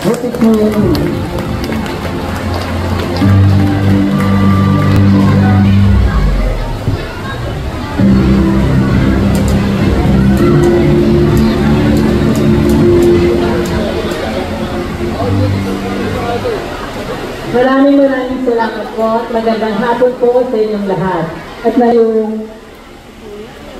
Maraming salamat po at magandang hapon po sa inyong lahat. At na yung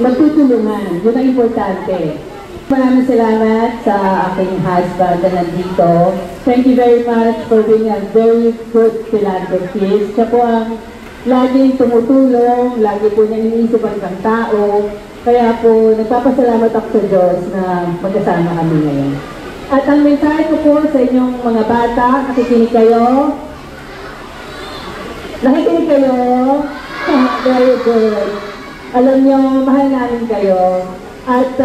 magtutulungan, yun ang importante. Maraming salamat sa aking husband na nandito. Thank you very much for being a very good philanthropist. Siya po ang laging tumutulong, lagi po niya iniisip ang ibang tao. Kaya po nagpapasalamat ako sa Diyos na magkasama kami ngayon. At ang mensahe ko po sa inyong mga bata, nakikinig kayo. Nakikinig kayo. Very good. Alam niyo, mahal namin kayo. At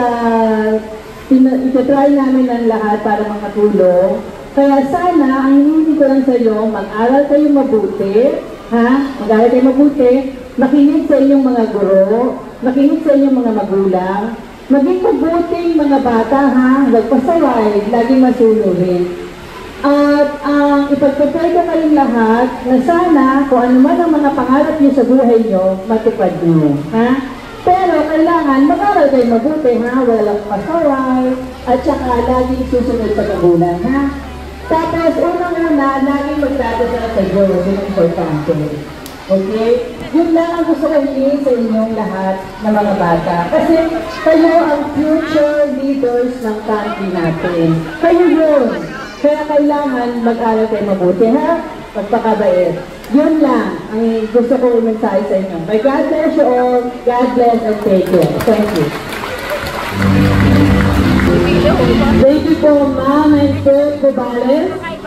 itatry namin ang lahat para makatulong. Kaya sana, ang hinihingi ko lang sa iyo, mag-aral kayo mabuti. Mag-aral kayo mabuti. Makinig sa inyong mga guro. Makinig sa inyong mga magulang. Maging mabuting mga bata, magpasaway, laging masunurin. At ipagpapay ko kayong lahat na sana kung ano man ang mga pangarap niyo sa buhay niyo, matupad niyo. Pero kailangan mag-aral kayo mabuti, walang pasaway, at saka laging susunod sa kagulan, Tapos, unang-una, laging magdadasal sa Diyos, yung importante. Okay? Yun lang ang gusto kong hingin sa inyong lahat na mga bata. Kasi kayo ang future leaders ng country natin. Kayo yun. Kaya kailangan mag-aral kayo mabuti, Magpakabait. Yun lang ang gusto kong i-mensahe sa inyo. May God bless you all. God bless and take care. Thank you. Thank you po, Ma'am and Sir Cubales.